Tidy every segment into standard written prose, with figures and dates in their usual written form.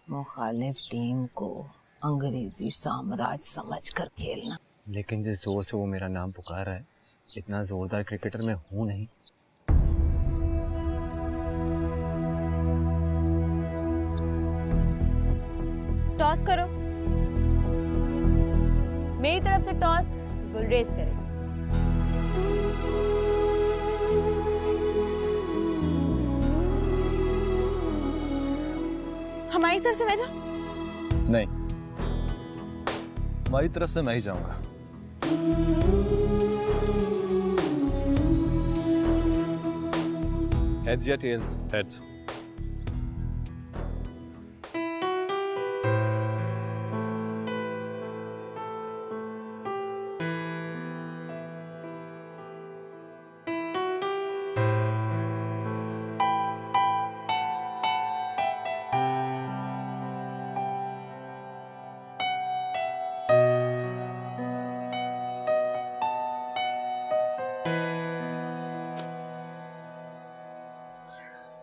मुखालिफ टीम को अंग्रेजी साम्राज्य समझकर खेलना। लेकिन जिस जोर से वो मेरा नाम पुकार रहा है, इतना जोरदार क्रिकेटर मैं हूं नहीं। टॉस करो। मेरी तरफ से टॉस गुलरेज करेगी। हमारी तरफ से मैं जाऊं? नहीं, हमारी तरफ से मैं ही जाऊंगा। हेड्स या टेल्स? हेड्स।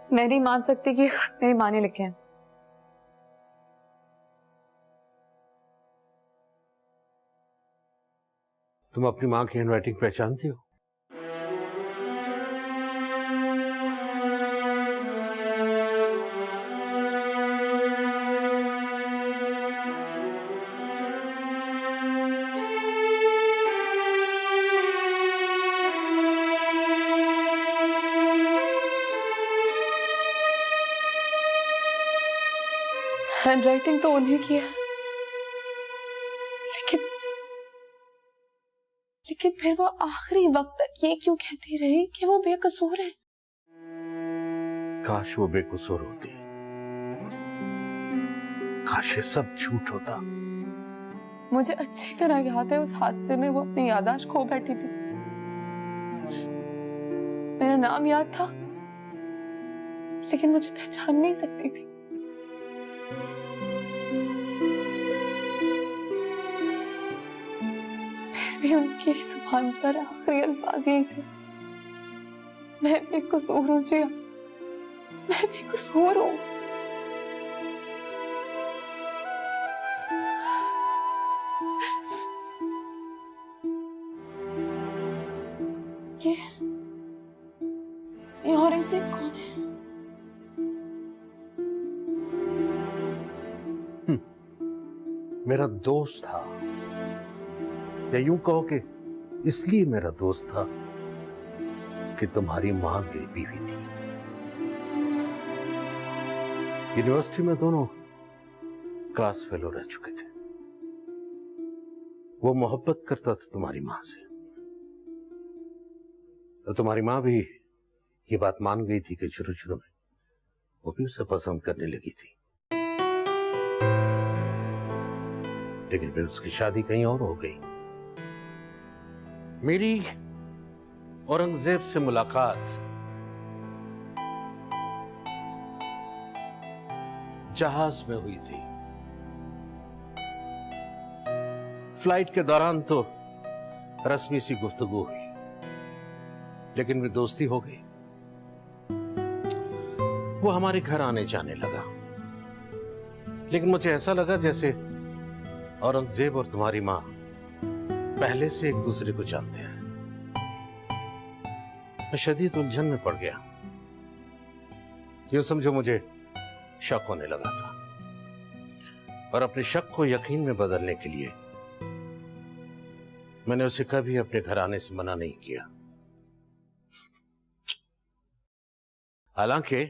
मैं नहीं मान सकती कि मेरी माँ ने लिखे हैं। तुम अपनी माँ की हैंडराइटिंग पहचानती हो? हैंडराइटिंग तो उन्हीं की है, लेकिन फिर वो आखिरी वक्त तक ये क्यों कहती रही कि वो बेकसूर है? काश वो बेकसूर होती, काश ये सब झूठ होता। मुझे अच्छी तरह याद है उस हादसे में वो अपनी याददाश्त खो बैठी थी। मेरा नाम याद था, लेकिन मुझे पहचान नहीं सकती थी। भी उनकी जुबान पर आखिरी अल्फाज यही थे, मैं बेकसूर हूं जिया, मैं बेकसूर हूं। ये औरंगजेब कौन है? मेरा दोस्त था, या यूं कहो कि इसलिए मेरा दोस्त था कि तुम्हारी मां मेरी बीवी थी। यूनिवर्सिटी में दोनों क्लास फेलो रह चुके थे। वो मोहब्बत करता था तुम्हारी मां से, तो तुम्हारी मां भी ये बात मान गई थी कि शुरू शुरू में वो भी उसे पसंद करने लगी थी। लेकिन फिर उसकी शादी कहीं और हो गई। मेरी औरंगजेब से मुलाकात जहाज में हुई थी। फ्लाइट के दौरान तो रस्मी सी गुफ्तगू हुई, लेकिन भी दोस्ती हो गई। वो हमारे घर आने जाने लगा, लेकिन मुझे ऐसा लगा जैसे औरंगजेब और तुम्हारी मां पहले से एक दूसरे को जानते हैं। मैं शदीद उलझन में पड़ गया। यूं समझो मुझे शक होने लगा था, और अपने शक को यकीन में बदलने के लिए मैंने उसे कभी अपने घर आने से मना नहीं किया। हालांकि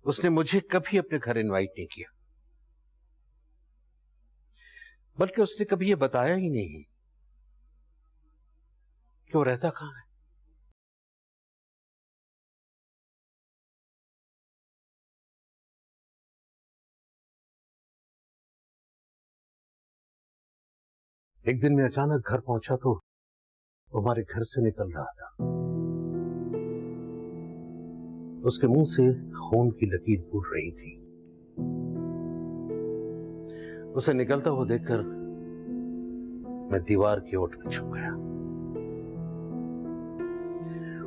उसने मुझे कभी अपने घर इनवाइट नहीं किया, बल्कि उसने कभी यह बताया ही नहीं कि वो रहता कहां है। एक दिन मैं अचानक घर पहुंचा तो वो हमारे घर से निकल रहा था। उसके मुंह से खून की लकीर बूढ़ रही थी। उसे निकलता हुआ देखकर मैं दीवार की ओट में छुप गया,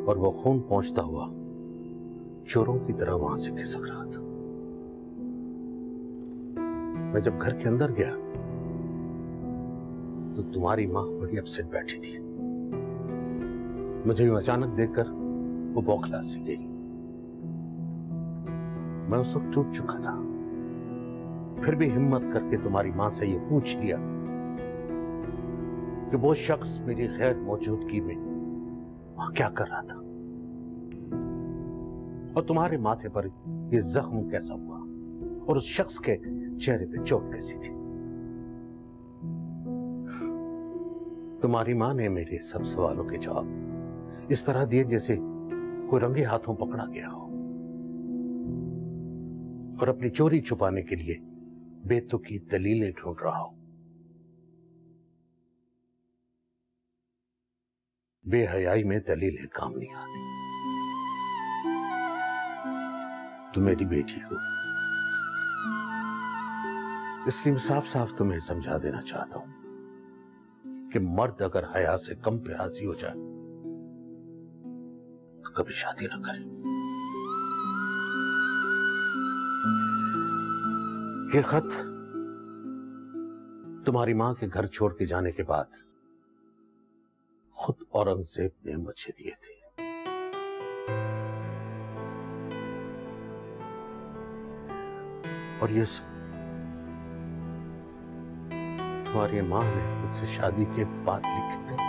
और वो खून पहुंचता हुआ चोरों की तरह वहां से खिसक रहा था। मैं जब घर के अंदर गया तो तुम्हारी मां बड़ी अपसेट बैठी थी। मुझे यूं अचानक देखकर वो बौखला सी गई। मैं उस वक्त टूट चुका था, फिर भी हिम्मत करके तुम्हारी मां से ये पूछ लिया कि वो शख्स मेरी गैर मौजूदगी में वहां क्या कर रहा था और तुम्हारे माथे पर ये जख्म कैसा हुआ और उस शख्स के चेहरे पे चोट कैसी थी। तुम्हारी मां ने मेरे सब सवालों के जवाब इस तरह दिए जैसे कोई रंगे हाथों पकड़ा गया हो और अपनी चोरी छुपाने के लिए बेतुकी दलीलें ढूंढ रहा हो। बेहयाई में दलीलें काम नहीं आती। तुम मेरी बेटी हो, इसलिए मैं साफ साफ तुम्हें समझा देना चाहता हूं कि मर्द अगर हया से कम पे राजी हो जाए तो कभी शादी ना करे। ये खत तुम्हारी मां के घर छोड़ के जाने के बाद खुद औरंगजेब ने मुझे दिए थे। और ये तुम्हारी मां ने मुझसे शादी के बाद लिखे थे।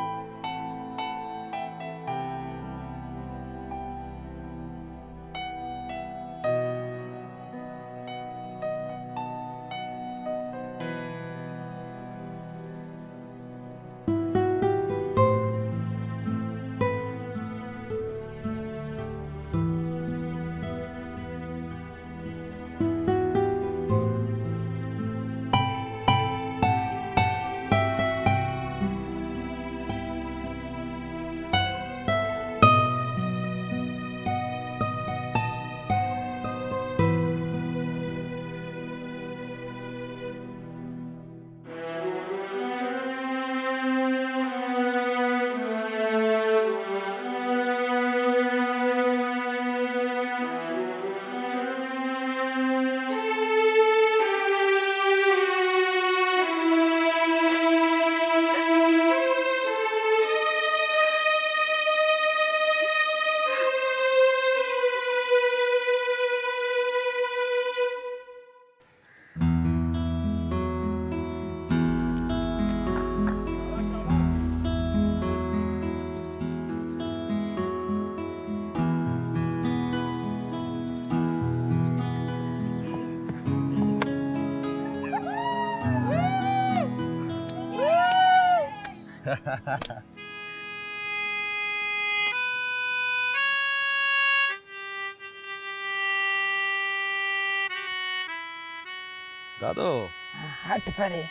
दादो हट परे।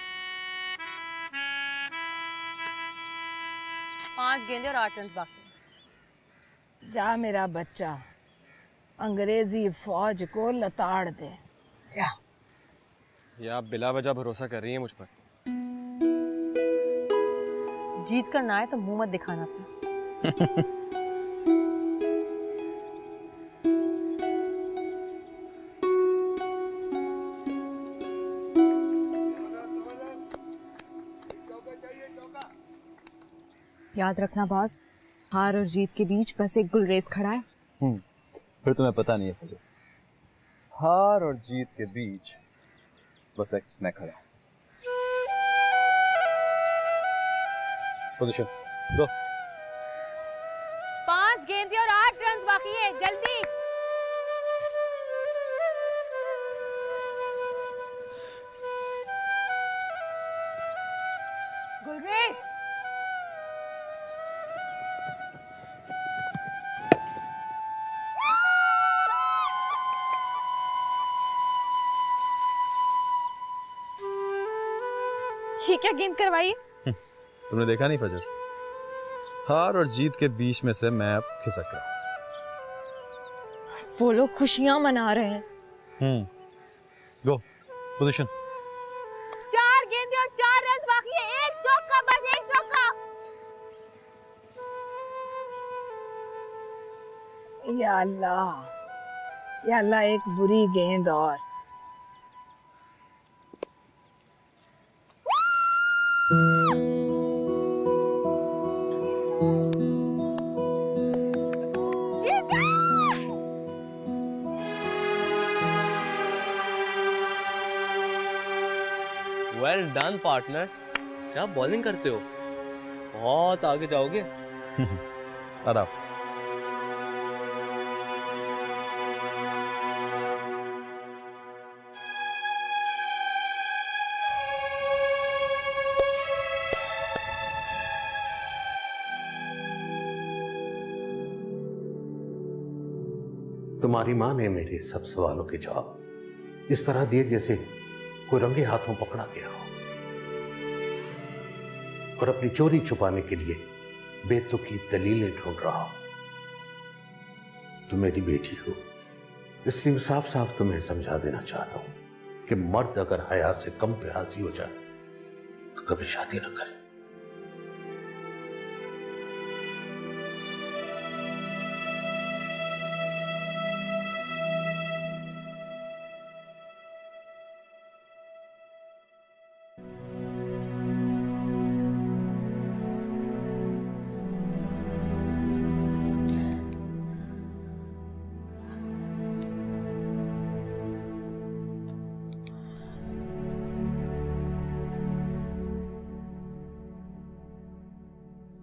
5 गेंदे और 8 रन बाकी। जा मेरा बच्चा, अंग्रेजी फौज को लताड़ दे। जा। ये आप बिला वजह भरोसा कर रही हैं मुझ पर। जीत कर ना आए तो मुंह मत दिखाना अपना। याद रखना बॉस, हार और जीत के बीच बस एक गुल रेस खड़ा है। फिर तुम्हें पता नहीं है फजल, हार और जीत के बीच बस एक मैं खड़ा। पोजीशन गो। 5 गेंदे और 8 रन बाकी है, जल्दी। गुलरेज, ये क्या गेंद करवाई? तुमने देखा नहीं फजल, हार और जीत के बीच में से मैं अब खिसक रहा वो लोग खुशियां मना रहे हैं। हूँ। गो पोजीशन। 4 गेंदे और 4 रन बाकी है, एक चौका, बस एक चौका। या अल्लाह, या अल्लाह एक बुरी गेंद और। वेल डन पार्टनर, क्या बॉलिंग करते हो, बहुत आगे जाओगे। आदाब। तुम्हारी माँ ने मेरे सब सवालों के जवाब इस तरह दिए जैसे कोई रंगे हाथों पकड़ा गया हो, और अपनी चोरी छुपाने के लिए बेतुकी दलीलें ढूंढ रहा हो। तुम मेरी बेटी हो, इसलिए मैं साफ साफ तुम्हें समझा देना चाहता हूं कि मर्द अगर हया से कम पे राजी हो जाए तो कभी शादी ना करे।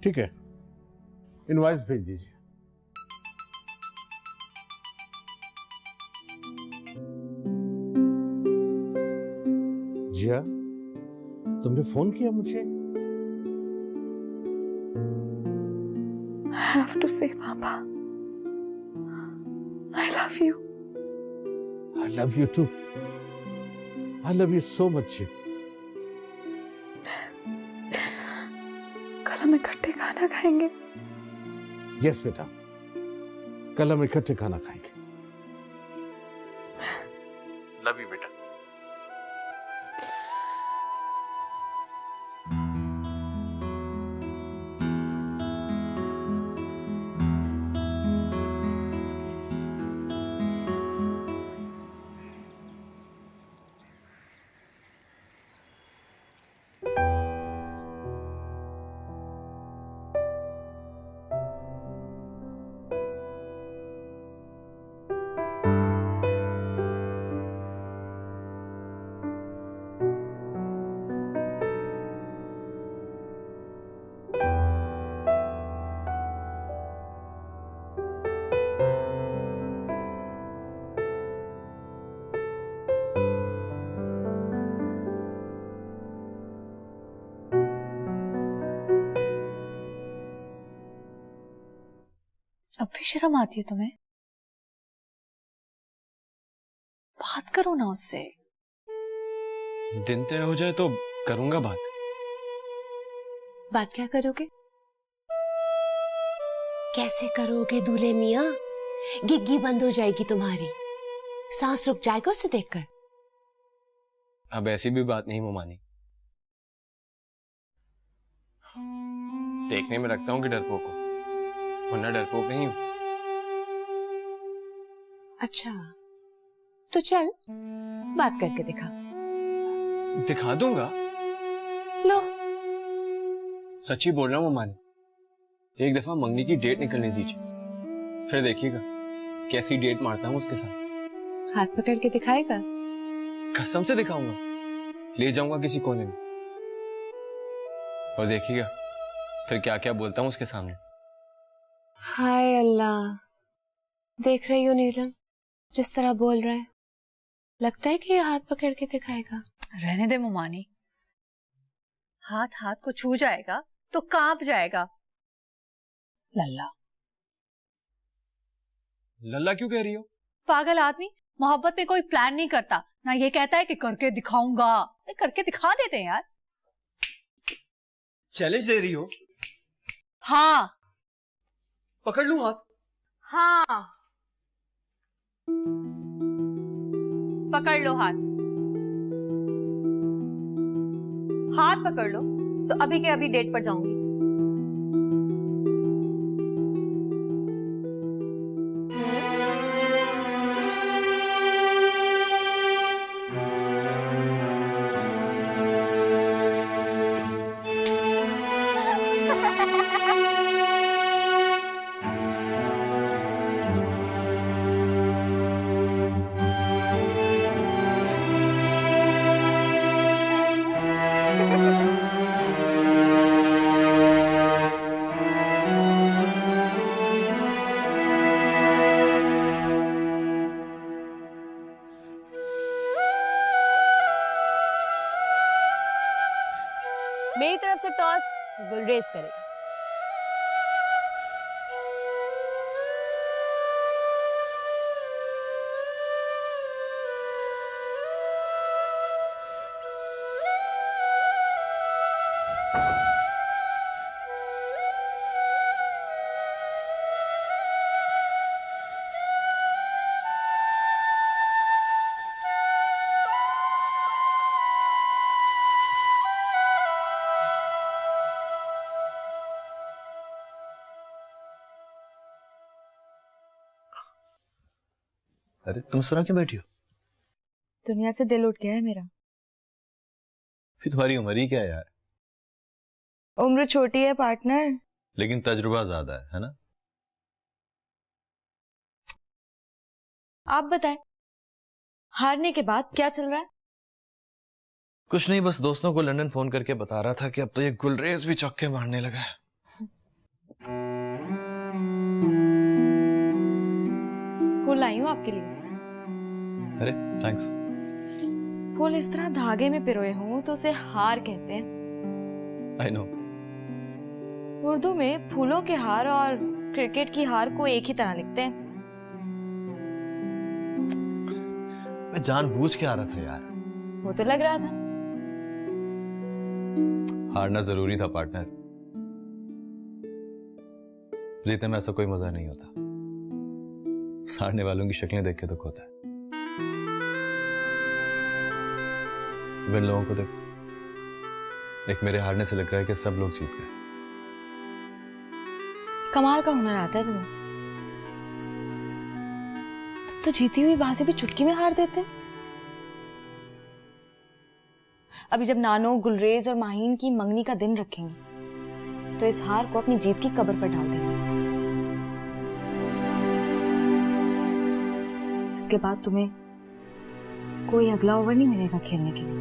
ठीक है, इनवॉइस भेज दीजिए। जिया, तुमने फोन किया मुझे? I have to say, Papa, I love you. I love you too. I love you so much. कल हम इकट्ठे खाना खाएंगे। यस बेटा, कल हम इकट्ठे खाना खाएंगे। लव यू बेटा। अब भी शर्म आती है तुम्हें? बात करो ना उससे। दिन तय हो जाए तो करूंगा बात। बात क्या करोगे? कैसे करोगे दूल्हे मियां? गिग्गी बंद हो जाएगी तुम्हारी, सांस रुक जाएगा उसे देखकर। अब ऐसी भी बात नहीं मोमानी, देखने में रखता हूँ कि डरपोक हूँ, वरना डरपोक नहीं हूँ। अच्छा तो चल बात करके दिखा। दिखा दूंगा। लो, सच्ची बोल रहा हूँ मोमानी, एक दफा मंगनी की डेट निकलने दीजिए, फिर देखिएगा कैसी डेट मारता हूँ उसके साथ। हाथ पकड़ के दिखाएगा? कसम से दिखाऊंगा, ले जाऊंगा किसी कोने में, और देखिएगा फिर क्या क्या बोलता हूँ उसके सामने। हाय अल्लाह, देख रही हो नीलम जिस तरह बोल रहा है, लगता है कि ये हाथ पकड़ के दिखाएगा। रहने दे मोमानी, हाथ हाथ को छू जाएगा तो कांप जाएगा। लल्ला। लल्ला क्यों कह रही हो? पागल आदमी मोहब्बत में कोई प्लान नहीं करता ना, ये कहता है कि करके दिखाऊंगा। करके दिखा देते हैं यार। चैलेंज दे रही हो? हाँ। पकड़ लूं हाथ? हाँ, पकड़ लो हाथ। हाथ पकड़ लो तो अभी के अभी डेट पर जाऊंगी। मेरी तरफ से टॉस गुलरेज करेगा। अरे तुम इस तरह क्यों बैठी हो? दुनिया से दिल उठ गया है मेरा। फिर तुम्हारी उम्र ही क्या है यार? उम्र छोटी है पार्टनर, लेकिन तजुर्बा ज्यादा है ना? आप बताएं, हारने के बाद क्या चल रहा है? कुछ नहीं, बस दोस्तों को लंदन फोन करके बता रहा था कि अब तो ये गुलरेज भी चौके मारने लगा है। फूल लाई हूं आपके लिए। अरे थैंक्स। फूल इस तरह धागे में पिरोए हों तो उसे हार कहते हैं। I know. उर्दू में फूलों के हार और क्रिकेट की हार को एक ही तरह लिखते हैं। मैं जानबूझ के आ रहा था यार। वो तो लग रहा था। हारना जरूरी था पार्टनर। जीतने में ऐसा कोई मजा नहीं होता, हारने वालों की शक्लें देख के दुख होता है। इन लोगों को देखो, एक मेरे हारने से लग रहा है कि सब लोग जीत गए। कमाल का हुनर आता है तुम्हें। तुम तो जीती हुई बाजी भी चुटकी में हार देते हो। अभी जब नानो, गुलरेज और माहीन की मंगनी का दिन रखेंगे तो इस हार को अपनी जीत की कब्र पर डाल देंगे। इसके बाद तुम्हें कोई अगला ओवर नहीं मिलेगा खेलने के लिए।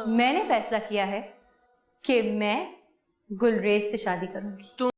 मैंने फैसला किया है कि मैं गुलरेज से शादी करूंगी।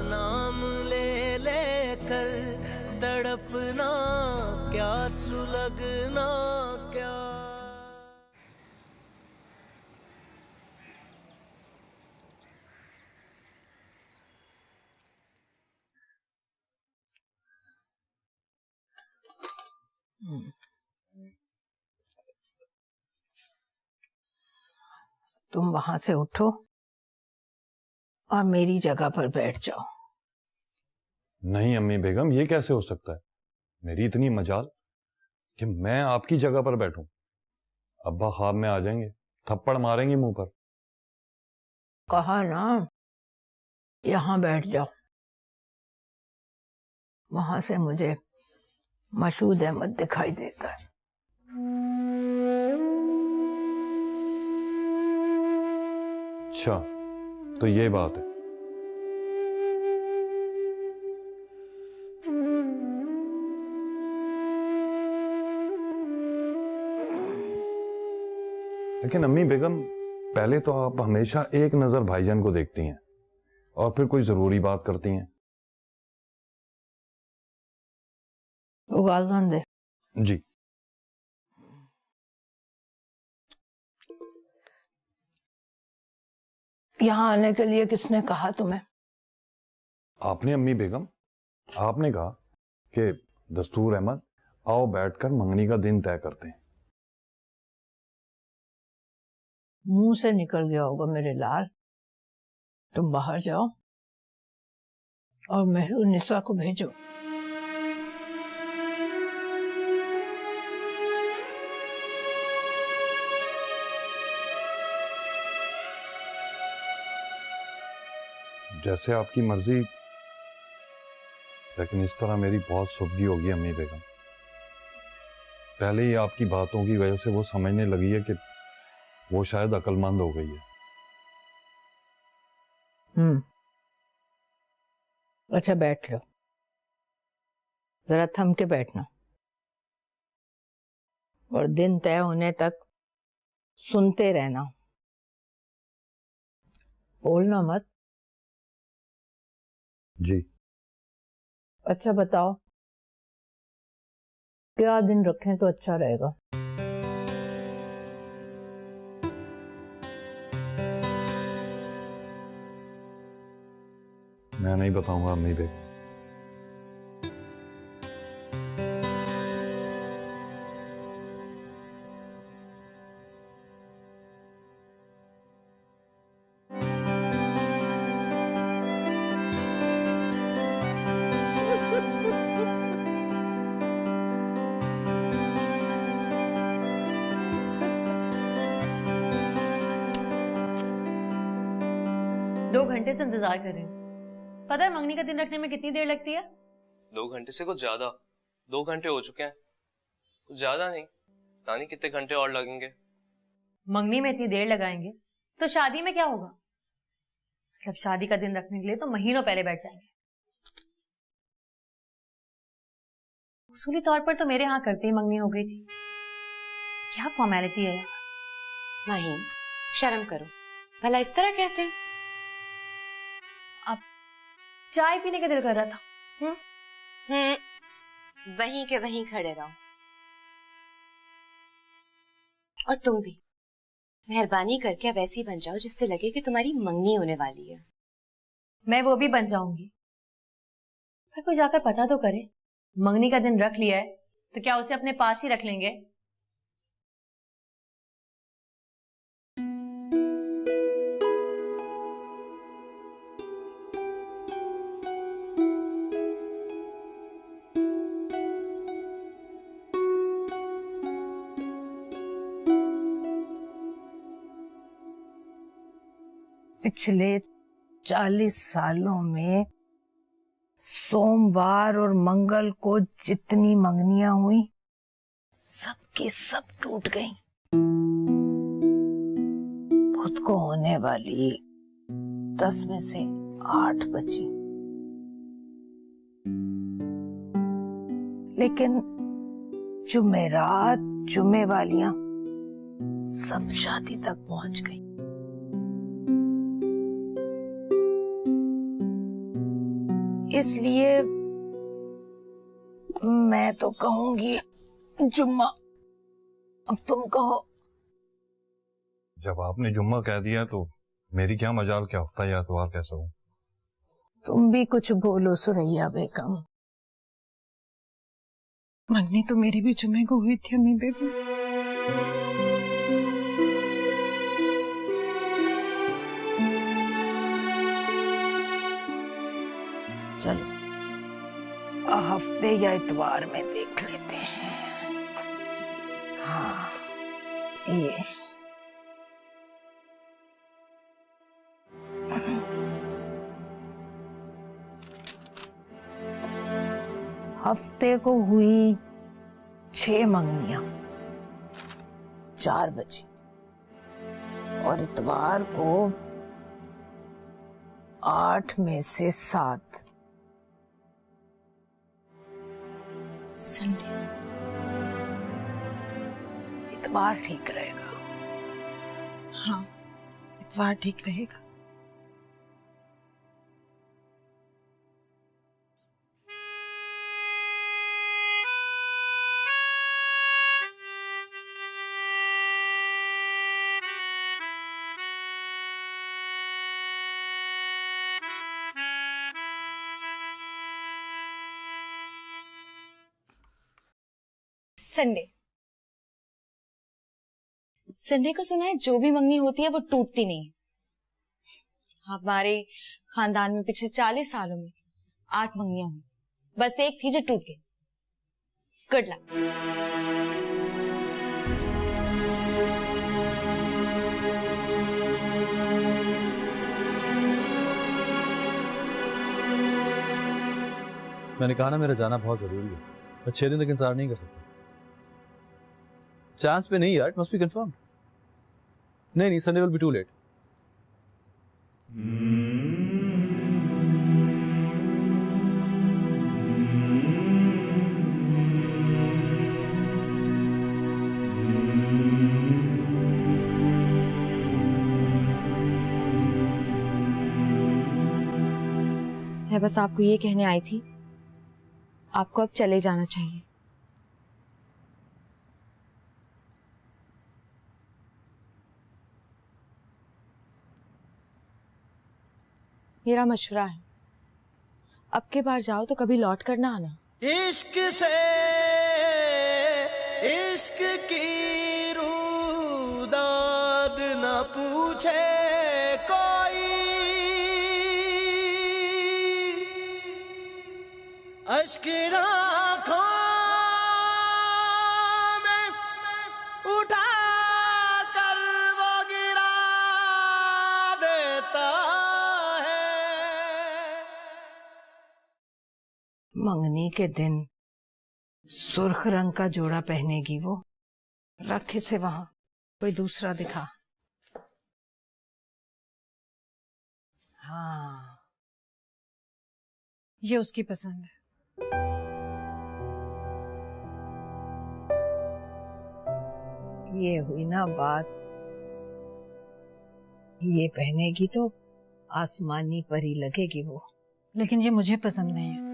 नाम ले लेकर तड़पना क्या, सुलगना क्या। तुम वहां से उठो और मेरी जगह पर बैठ जाओ। नहीं अम्मी बेगम, ये कैसे हो सकता है? मेरी इतनी मजाल कि मैं आपकी जगह पर बैठूं। अब्बा ख्वाब में आ जाएंगे, थप्पड़ मारेंगे मुंह पर। कहा ना, यहां बैठ जाओ। वहां से मुझे मशहूद अहमद दिखाई देता है। अच्छा, तो ये बात है। लेकिन अम्मी बेगम, पहले तो आप हमेशा एक नजर भाईजान को देखती हैं और फिर कोई जरूरी बात करती हैं। उगाल दे। जी। यहाँ आने के लिए किसने कहा तुम्हें? आपने अम्मी बेगम। आपने कहा कि दस्तूर अहमद आओ बैठकर मंगनी का दिन तय करते हैं। मुंह से निकल गया होगा मेरे लाल। तुम बाहर जाओ और मेहरुनिसा को भेजो। जैसे आपकी मर्जी, लेकिन इस तरह मेरी बहुत सुबगी होगी अम्मी बेगम। पहले ही आपकी बातों की वजह से वो समझने लगी है कि वो शायद अक्लमंद हो गई है। अच्छा बैठ लो, जरा थम के बैठना और दिन तय होने तक सुनते रहना, बोलना मत। जी। अच्छा बताओ, क्या दिन रखें तो अच्छा रहेगा? मैं नहीं बताऊंगा अम्मी बेगम। दो घंटे से इंतजार कर रही हूँ। पता है मंगनी का दिन रखने में कितनी देर लगती है? 2 घंटे से कुछ ज्यादा। 2 घंटे हो चुके हैं, कुछ ज्यादा नहीं। पता नहीं कितने घंटे और लगेंगे। मंगनी में इतनी देर लगाएंगे तो शादी में क्या होगा? मतलब शादी का दिन रखने के लिए तो महीनों पहले बैठ जाएंगे। उसूली तौर पर तो मेरे यहाँ करते ही मंगनी हो गई थी। क्या फॉर्मेलिटी है यार। नहीं, शर्म करो, भला इस तरह कहते हैं? अब चाय पीने का दिल कर रहा था। वहीं के वहीं खड़े रहो। और तुम भी मेहरबानी करके अब ऐसी बन जाओ जिससे लगे कि तुम्हारी मंगनी होने वाली है। मैं वो भी बन जाऊंगी, पर कोई जाकर पता तो करे। मंगनी का दिन रख लिया है तो क्या उसे अपने पास ही रख लेंगे? पिछले 40 सालों में सोमवार और मंगल को जितनी मंगनियां हुई सबकी सब टूट गईं। खुद को होने वाली 10 में से 8 बची, लेकिन जुमेरात जुमे वालियां सब शादी तक पहुंच गई। इसलिए मैं तो कहूंगी जुम्मा। अब तुम कहो। जब आपने जुम्मा कह दिया तो मेरी क्या मजाल कि हफ्ता या इतवार कैसा हो। तुम भी कुछ बोलो सुरैया बेगम। मंगनी तो मेरी भी जुम्मे को हुई थी अम्मी बेगम। चलो हफ्ते या इतवार में देख लेते हैं। हाँ ये हफ्ते को हुई 6 मंगनियां, 4 बची, और इतवार को 8 में से 7। संडे, इतवार ठीक रहेगा। हाँ इतवार ठीक रहेगा। संडे को सुना है जो भी मंगनी होती है वो टूटती नहीं है। हमारे खानदान में पिछले 40 सालों में 8 मंगनियां हुई, बस एक थी जो टूट गई। Good luck. मैंने कहा ना मेरा जाना बहुत जरूरी है, मैं 6 दिन तक इंतजार नहीं कर सकता। चांस पे नहीं यार, इट मस्ट बी कंफर्म्ड। नहीं, Sunday will be too late. मैं बस आपको ये कहने आई थी, आपको अब चले जाना चाहिए। मेरा मशवरा है, अब के बार जाओ तो कभी लौट कर ना आना। इश्क से इश्क की रूदाद न पूछे कोई, अश्क आँखों में उठा कर वो गिरा देता। मंगनी के दिन सुर्ख रंग का जोड़ा पहनेगी वो। रख इसे वहां, कोई दूसरा दिखा। हाँ, ये उसकी पसंद है। ये हुई ना बात। ये पहनेगी तो आसमानी परी लगेगी वो। लेकिन ये मुझे पसंद नहीं है।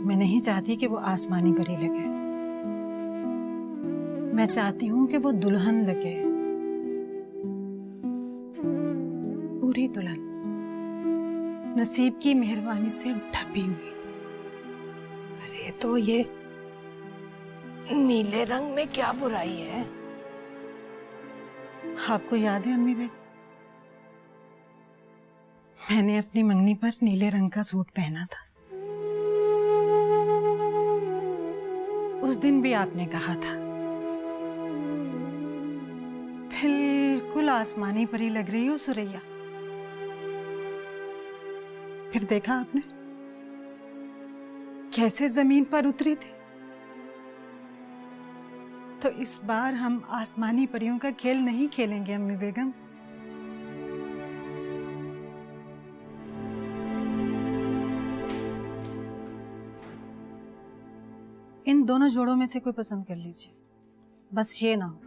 मैं नहीं चाहती कि वो आसमानी परी लगे। मैं चाहती हूँ कि वो दुल्हन लगे, पूरी दुल्हन, नसीब की मेहरबानी से ढपी हुई। अरे तो ये नीले रंग में क्या बुराई है? आपको याद है अम्मी बेगम, मैंने अपनी मंगनी पर नीले रंग का सूट पहना था। उस दिन भी आपने कहा था बिल्कुल आसमानी परी लग रही हो सुरैया। फिर देखा आपने कैसे जमीन पर उतरी थी। तो इस बार हम आसमानी परियों का खेल नहीं खेलेंगे अम्मी बेगम। इन दोनों जोड़ों में से कोई पसंद कर लीजिए, बस ये ना हो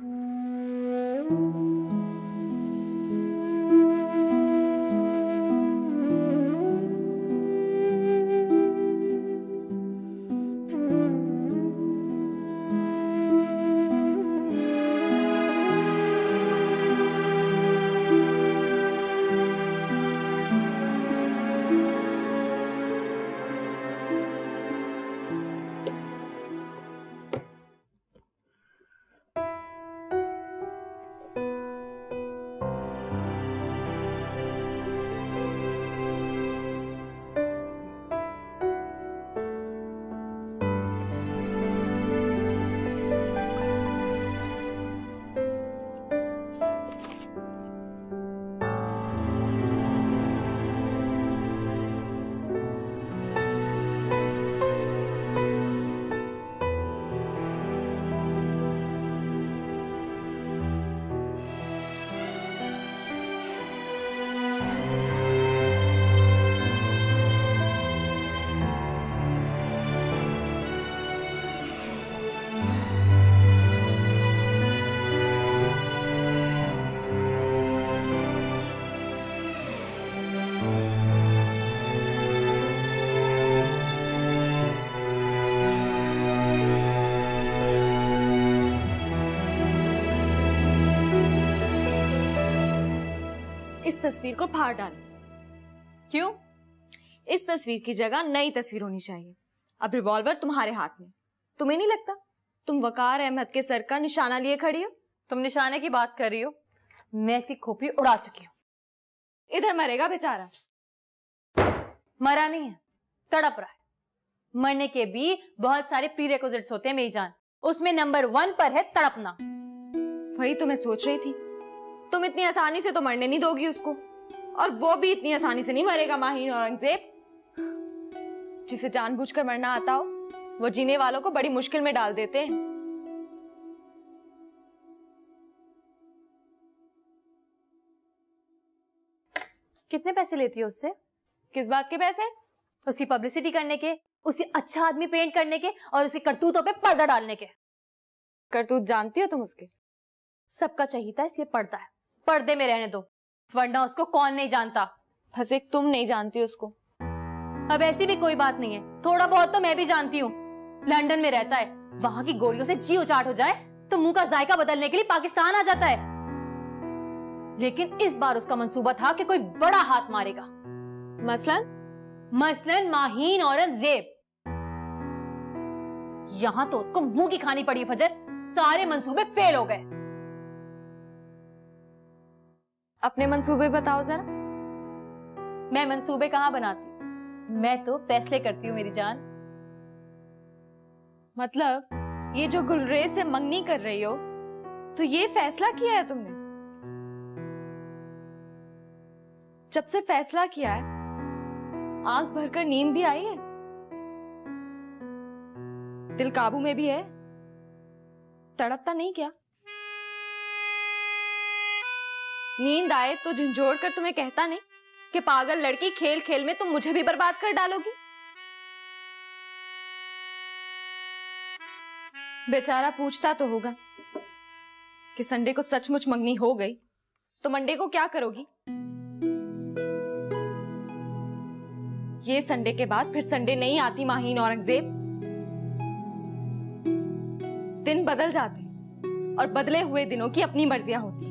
इस तस्वीर को फाड़ डालो। क्यों? इस तस्वीर की जगह नई तस्वीर होनी चाहिए। अब रिवॉल्वर तुम्हारे हाथ में, तुम्हें नहीं लगता तुम वकार अहमद के सर का निशाना लिए खड़ी हो? तुम निशाने की बात कर रही हो, मैं इसकी खोपड़ी उड़ा चुकी हूँ। इधर मरेगा बेचारा। मरा नहीं है, तड़प रहा है। मरने के भी बहुत सारे प्रीरेक्विजिट्स होते हैं मेरी जान, उसमें नंबर 1 पर है तड़पना। वही तो मैं सोच रही थी, तुम इतनी आसानी से तो मरने नहीं दोगी उसको, और वो भी इतनी आसानी से नहीं मरेगा माहीन औरंगजेब। जिसे जानबूझकर मरना आता हो वो जीने वालों को बड़ी मुश्किल में डाल देते हैं। कितने पैसे लेती हो उससे? किस बात के पैसे? उसकी पब्लिसिटी करने के, उसे अच्छा आदमी पेंट करने के और उसकी करतूतों पे पर्दा डालने के। करतूत जानती हो तुम उसके? सबका चाहिए इसलिए पड़ता है, पर्दे में रहने दो, वरना उसको कौन नहीं जानता। बस एक तुम नहीं जानती उसको। अब ऐसी भी कोई बात नहीं है, थोड़ा बहुत तो मैं भी जानती हूँ। लंदन में रहता है, वहां की गोरियों से जी उचाट हो जाए तो मुंह का जायका बदलने के लिए पाकिस्तान आ जाता है। लेकिन इस बार उसका मंसूबा था कि कोई बड़ा हाथ मारेगा। मसलन माहीन औरंगजेब। यहां तो उसको मुंह की खानी पड़ी फजर, सारे मंसूबे फेल हो गए। अपने मंसूबे बताओ जरा। मैं मंसूबे कहां बनाती, मैं तो फैसले करती हूँ मेरी जान। मतलब ये जो गुलरेज से मंगनी कर रही हो, तो ये फैसला किया है तुमने? जब से फैसला किया है आंख भरकर नींद भी आई है? दिल काबू में भी है? तड़पता नहीं क्या? नींद आए तो झंझोड़ कर तुम्हें कहता नहीं कि पागल लड़की, खेल खेल में तुम मुझे भी बर्बाद कर डालोगी? बेचारा पूछता तो होगा कि संडे को सचमुच मंगनी हो गई तो मंडे को क्या करोगी? ये संडे के बाद फिर संडे नहीं आती माहीन औरंगजेब। दिन बदल जाते और बदले हुए दिनों की अपनी मर्जियां होती।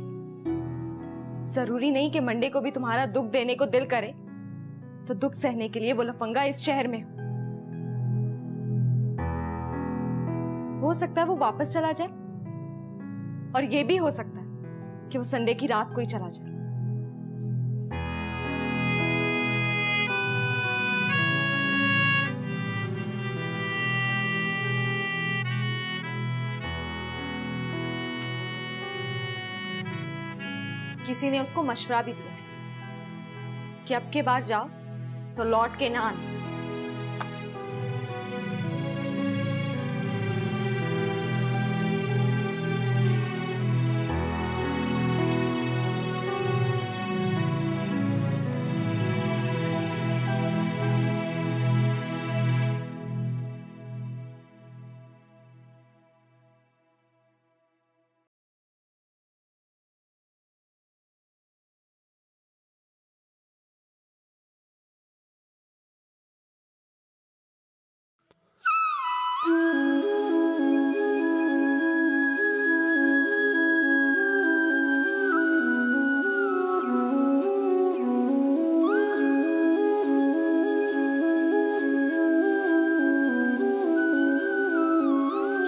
जरूरी नहीं कि मंडे को भी तुम्हारा दुख देने को दिल करे तो दुख सहने के लिए वो लफंगा इस शहर में हो सकता है वो वापस चला जाए, और ये भी हो सकता है कि वो संडे की रात को ही चला जाए। किसी ने उसको मशवरा भी दिया कि अब के बार जाओ तो लौट के ना आना।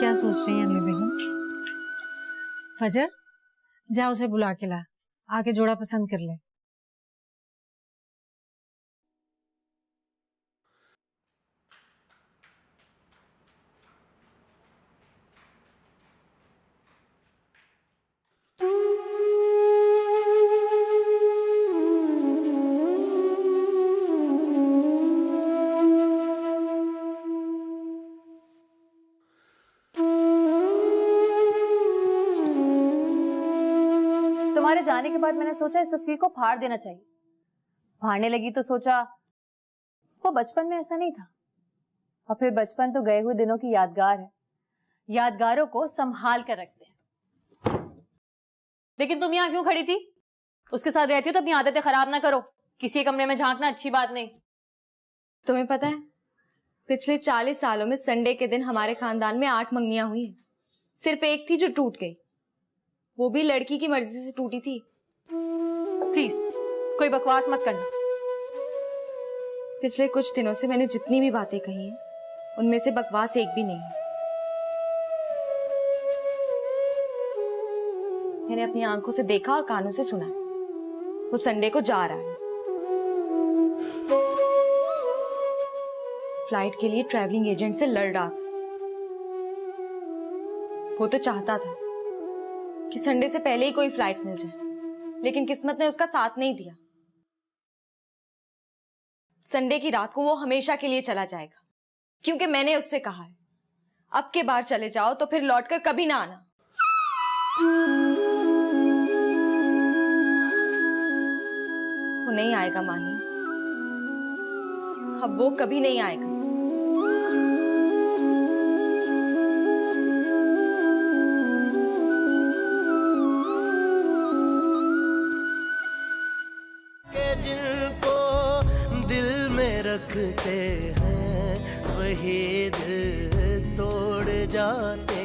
क्या सोच रही है अनवी बेगम? फजर, जा उसे बुला के ला, आके जोड़ा पसंद कर ले। तुम्हारे जाने के बाद मैंने सोचा इस तस्वीर को फाड़ देना चाहिए। फाड़ने लगी तो सोचा वो बचपन में ऐसा नहीं था, और फिर बचपन तो गए हुए दिनों की यादगार है, यादगारों को संभाल कर रखते हैं। लेकिन तुम यहाँ क्यों खड़ी थी? उसके साथ रहती हो तो अपनी आदतें खराब ना करो। किसी कमरे में झांकना अच्छी बात नहीं। तुम्हें पता है पिछले 40 सालों में संडे के दिन हमारे खानदान में 8 मंगनियां हुई हैं। सिर्फ एक थी जो टूट गई, वो भी लड़की की मर्जी से टूटी थी। प्लीज कोई बकवास मत करना। पिछले कुछ दिनों से मैंने जितनी भी बातें कही हैं, उनमें से बकवास एक भी नहीं है। मैंने अपनी आंखों से देखा और कानों से सुना, वो संडे को जा रहा है। फ्लाइट के लिए ट्रैवलिंग एजेंट से लड़ रहा था। वो तो चाहता था कि संडे से पहले ही कोई फ्लाइट मिल जाए, लेकिन किस्मत ने उसका साथ नहीं दिया। संडे की रात को वो हमेशा के लिए चला जाएगा, क्योंकि मैंने उससे कहा है अब के बार चले जाओ तो फिर लौटकर कभी ना आना। वो नहीं आएगा माही, अब वो कभी नहीं आएगा। जिनको दिल में रखते हैं वही दिल तोड़ जाते